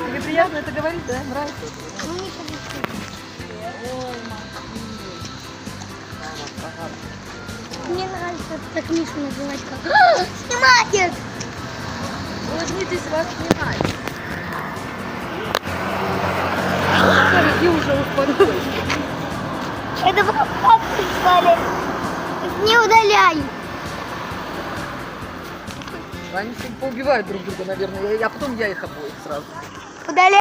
Тебе приятно это говорить, да? Нравится? Мне нравится так Мишу называть как. Снимает! Улыбнитесь, вас снимать. Иди уже успокойся. Это просто сказали. Не удаляй. Они все поубивают друг друга, наверное, а потом я их обоих сразу. Удаляй.